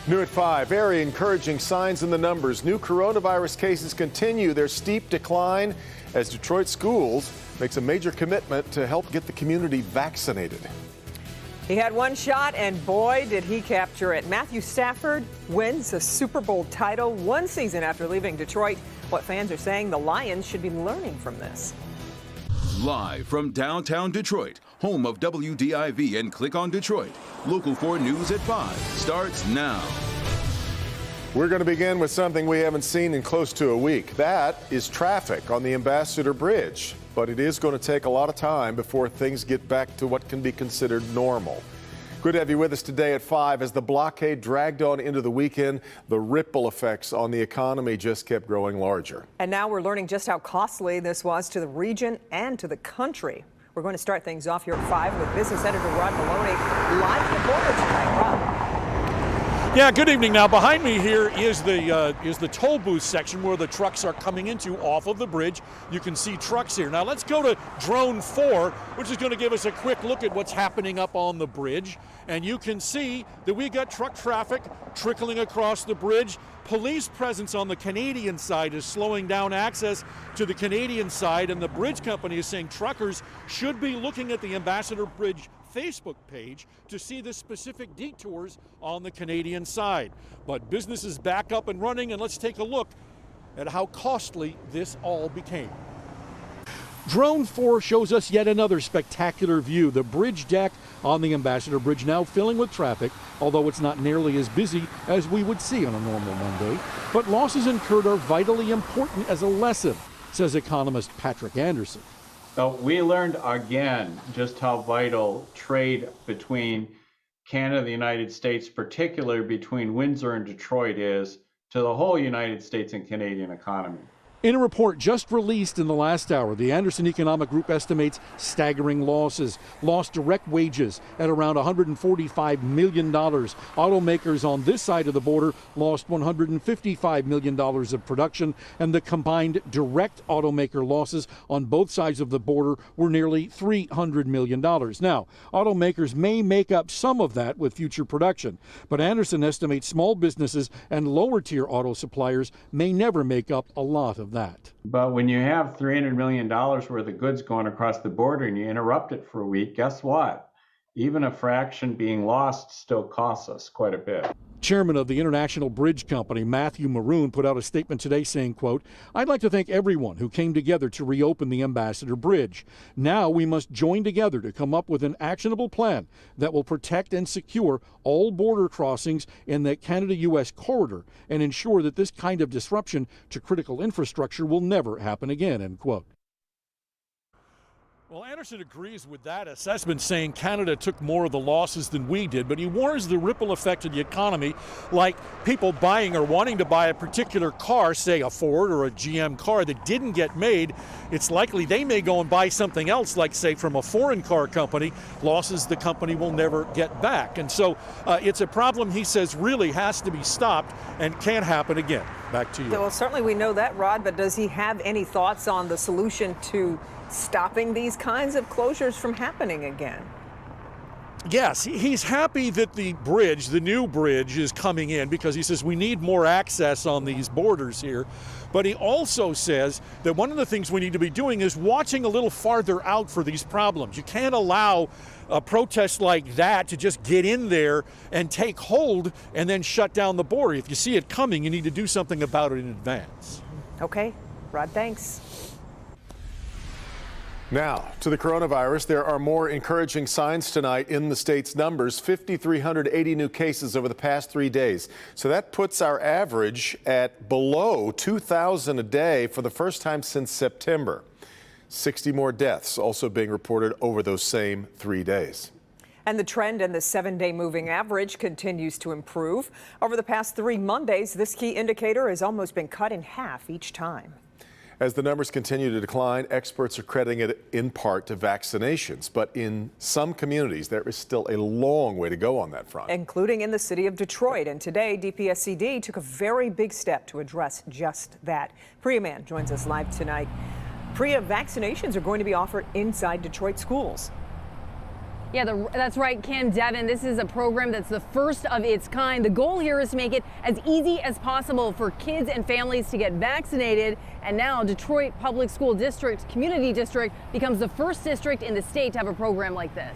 New at 5, very encouraging signs in the numbers. New coronavirus cases continue their steep decline as Detroit schools makes a major commitment to help get the community vaccinated. He had one shot, and boy, did he capture it. Matthew Stafford wins a Super Bowl title one season after leaving Detroit. What fans are saying the Lions should be learning from this. Live from downtown Detroit, home of WDIV and Click on Detroit, Local 4 News at 5 starts now. We're going to begin with something we haven't seen in close to a week. That is traffic on the Ambassador Bridge. But it is going to take a lot of time before things get back to what can be considered normal. Good to have you with us today at 5. As the blockade dragged on into the weekend, the ripple effects on the economy just kept growing larger. And now we're learning just how costly this was to the region and to the country. We're going to start things off here at 5 with business editor Rod Maloney live at the border tonight. Rod. Yeah, good evening. Now, behind me here is the toll booth section where the trucks are coming into off of the bridge. You can see trucks here. Now, let's go to Drone 4, which is going to give us a quick look at what's happening up on the bridge. And you can see that we got truck traffic trickling across the bridge. Police presence on the Canadian side is slowing down access to the Canadian side, and the bridge company is saying truckers should be looking at the Ambassador Bridge Facebook page to see the specific detours on the Canadian side. But business is back up and running, and let's take a look at how costly this all became. Drone 4 shows us yet another spectacular view. The bridge deck on the Ambassador Bridge now filling with traffic, although it's not nearly as busy as we would see on a normal Monday. But losses incurred are vitally important as a lesson, says economist Patrick Anderson. So we learned again just how vital trade between Canada and the United States, particularly between Windsor and Detroit, is to the whole United States and Canadian economy. In a report just released in the last hour, the Anderson Economic Group estimates staggering losses, lost direct wages at around $145 million. Automakers on this side of the border lost $155 million of production, and the combined direct automaker losses on both sides of the border were nearly $300 million. Now, automakers may make up some of that with future production, but Anderson estimates small businesses and lower-tier auto suppliers may never make up a lot of that. But when you have $300 million worth of goods going across the border and you interrupt it for a week, guess what? Even a fraction being lost still costs us quite a bit. Chairman of the International Bridge Company, Matthew Maroon, put out a statement today saying, quote, "I'd like to thank everyone who came together to reopen the Ambassador Bridge. Now we must join together to come up with an actionable plan that will protect and secure all border crossings in the Canada-U.S. corridor and ensure that this kind of disruption to critical infrastructure will never happen again," end quote. Well, Anderson agrees with that assessment, saying Canada took more of the losses than we did, but he warns the ripple effect of the economy, like people buying or wanting to buy a particular car, say a Ford or a GM car that didn't get made. It's likely they may go and buy something else, like, say, from a foreign car company, losses the company will never get back. And so it's a problem, he says, really has to be stopped and can't happen again. Back to you. Well, certainly we know that, Rod, but does he have any thoughts on the solution to stopping these kinds of closures from happening again? Yes, he's happy that the bridge, the new bridge, is coming in because he says we need more access on these borders here. But he also says that one of the things we need to be doing is watching a little farther out for these problems. You can't allow a protest like that to just get in there and take hold and then shut down the border. If you see it coming, you need to do something about it in advance. Okay, Rod, thanks. Now, to the coronavirus, there are more encouraging signs tonight in the state's numbers. 5,380 new cases over the past 3 days. So that puts our average at below 2,000 a day for the first time since September. 60 more deaths also being reported over those same 3 days. And the trend in the 7-day moving average continues to improve. Over the past 3 Mondays, this key indicator has almost been cut in half each time. As the numbers continue to decline, experts are crediting it in part to vaccinations. But in some communities, there is still a long way to go on that front. Including in the city of Detroit. And today, DPSCD took a very big step to address just that. Priya Mann joins us live tonight. Priya, vaccinations are going to be offered inside Detroit schools. Yeah, that's right, Cam Devin. This is a program that's the first of its kind. The goal here is to make it as easy as possible for kids and families to get vaccinated. And now Detroit Public School District, Community District, becomes the first district in the state to have a program like this.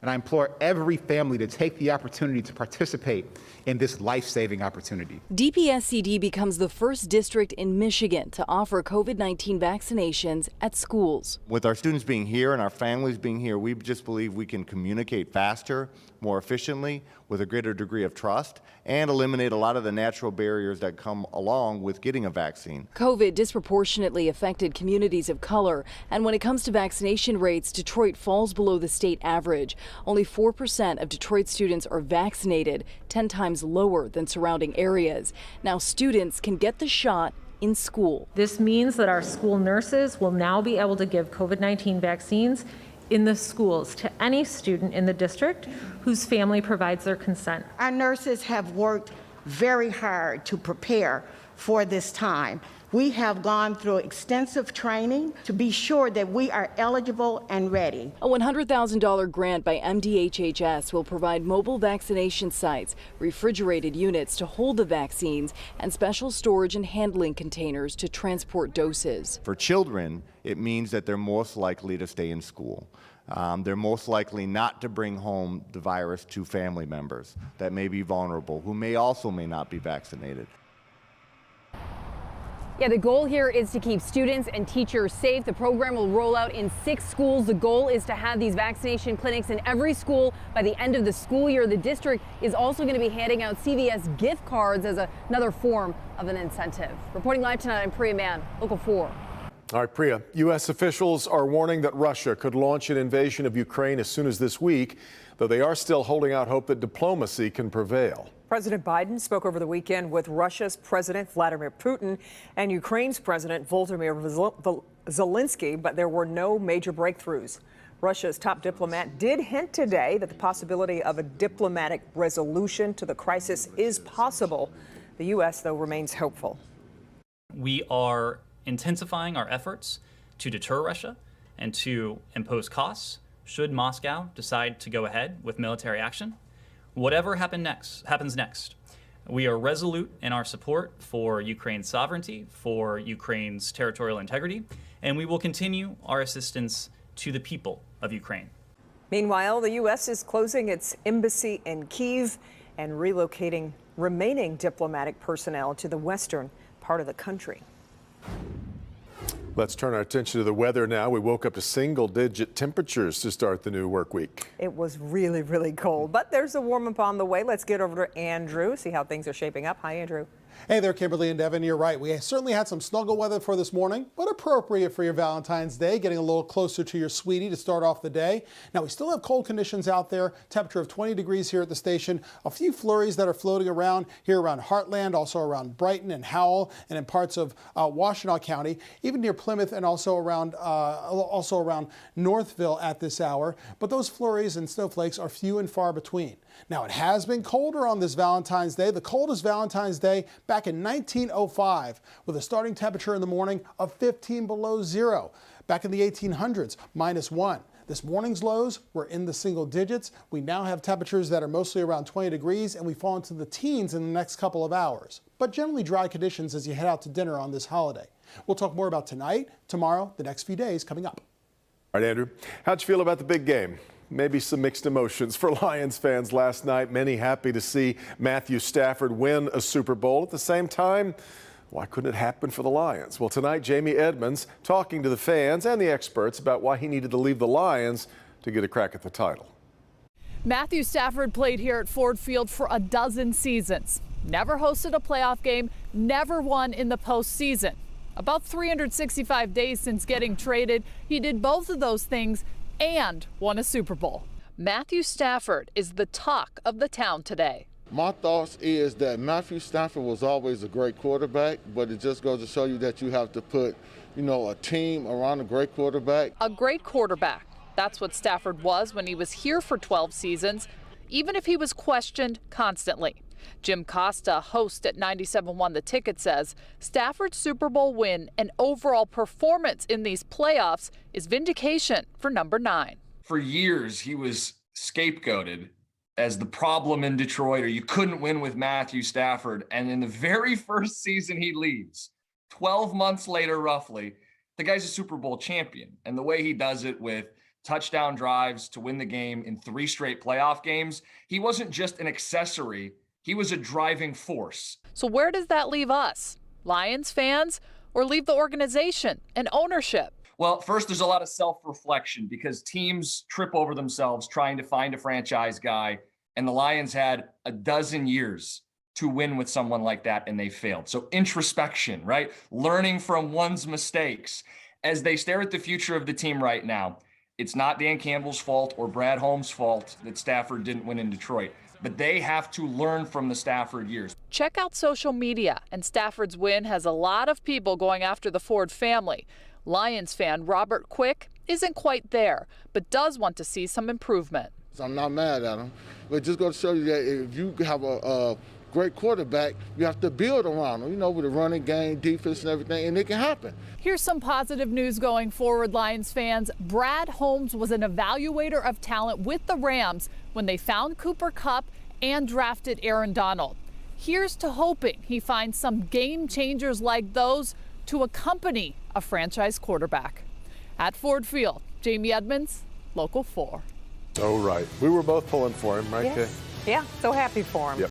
And I implore every family to take the opportunity to participate in this life-saving opportunity. DPSCD becomes the first district in Michigan to offer COVID-19 vaccinations at schools. With our students being here and our families being here, we just believe we can communicate faster, more efficiently, with a greater degree of trust, and eliminate a lot of the natural barriers that come along with getting a vaccine. COVID disproportionately affected communities of color, and when it comes to vaccination rates, Detroit falls below the state average. Only 4% of Detroit students are vaccinated, 10 times lower than surrounding areas. Now students can get the shot in school. This means that our school nurses will now be able to give COVID-19 vaccines in the schools to any student in the district whose family provides their consent. Our nurses have worked very hard to prepare for this time. We have gone through extensive training to be sure that we are eligible and ready. A $100,000 grant by MDHHS will provide mobile vaccination sites, refrigerated units to hold the vaccines, and special storage and handling containers to transport doses. For children, it means that they're most likely to stay in school. They're most likely not to bring home the virus to family members that may be vulnerable, who may not be vaccinated. Yeah, the goal here is to keep students and teachers safe. The program will roll out in 6 schools. The goal is to have these vaccination clinics in every school by the end of the school year. The district is also going to be handing out CVS gift cards as another form of an incentive. Reporting live tonight, I'm Priya Mann, Local 4. All right, Priya. U.S. officials are warning that Russia could launch an invasion of Ukraine as soon as this week, though they are still holding out hope that diplomacy can prevail. President Biden spoke over the weekend with Russia's President Vladimir Putin and Ukraine's President Volodymyr Zelensky, but there were no major breakthroughs. Russia's top diplomat did hint today that the possibility of a diplomatic resolution to the crisis is possible. The U.S., though, remains hopeful. We are intensifying our efforts to deter Russia and to impose costs should Moscow decide to go ahead with military action. Whatever happens next, we are resolute in our support for Ukraine's sovereignty, for Ukraine's territorial integrity, and we will continue our assistance to the people of Ukraine. Meanwhile, the U.S. is closing its embassy in Kyiv and relocating remaining diplomatic personnel to the western part of the country. Let's turn our attention to the weather now. We woke up to single-digit temperatures to start the new work week. It was really, really cold, but there's a warm up on the way. Let's get over to Andrew, see how things are shaping up. Hi, Andrew. Hey there, Kimberly and Devin. You're right. We certainly had some snuggle weather for this morning, but appropriate for your Valentine's Day, getting a little closer to your sweetie to start off the day. Now, we still have cold conditions out there, temperature of 20 degrees here at the station. A few flurries that are floating around here around Heartland, also around Brighton and Howell, and in parts of Washtenaw County, even near Plymouth and also around Northville at this hour. But those flurries and snowflakes are few and far between. Now, it has been colder on this Valentine's Day, the coldest Valentine's Day back in 1905, with a starting temperature in the morning of 15 below zero. Back in the 1800s, -1. This morning's lows were in the single digits. We now have temperatures that are mostly around 20 degrees, and we fall into the teens in the next couple of hours. But generally dry conditions as you head out to dinner on this holiday. We'll talk more about tonight, tomorrow, the next few days coming up. All right, Andrew, how'd you feel about the big game? Maybe some mixed emotions for Lions fans last night. Many happy to see Matthew Stafford win a Super Bowl. At the same time, why couldn't it happen for the Lions? Well, tonight, Jamie Edmonds talking to the fans and the experts about why he needed to leave the Lions to get a crack at the title. Matthew Stafford played here at Ford Field for a dozen seasons. Never hosted a playoff game, never won in the postseason. About 365 days since getting traded, he did both of those things and won a Super Bowl. Matthew Stafford is the talk of the town today. My thoughts is that Matthew Stafford was always a great quarterback, but it just goes to show you that you have to put, a team around a great quarterback. A great quarterback. That's what Stafford was when he was here for 12 seasons, even if he was questioned constantly. Jim Costa, host at 97.1 The Ticket, says Stafford's Super Bowl win and overall performance in these playoffs is vindication for number 9. For years, he was scapegoated as the problem in Detroit, or you couldn't win with Matthew Stafford. And in the very first season he leaves, 12 months later, roughly, the guy's a Super Bowl champion. And the way he does it with touchdown drives to win the game in 3 straight playoff games, he wasn't just an accessory, he was a driving force. So where does that leave us? Lions fans, or leave the organization and ownership? Well, first, there's a lot of self-reflection because teams trip over themselves trying to find a franchise guy, and the Lions had a dozen years to win with someone like that, and they failed. So introspection, right? Learning from one's mistakes. As they stare at the future of the team right now, it's not Dan Campbell's fault or Brad Holmes' fault that Stafford didn't win in Detroit, but they have to learn from the Stafford years. Check out social media, and Stafford's win has a lot of people going after the Ford family. Lions fan Robert Quick isn't quite there, but does want to see some improvement. I'm not mad at him, but just go to show you that if you have a great quarterback, you have to build around him, with the running game, defense, and everything, and it can happen. Here's some positive news going forward, Lions fans. Brad Holmes was an evaluator of talent with the Rams when they found Cooper Kupp and drafted Aaron Donald. Here's to hoping he finds some game changers like those to accompany a franchise quarterback. At Ford Field, Jamie Edmonds, Local 4. Oh, right. We were both pulling for him, right, Kay? Yeah, so happy for him. Yep.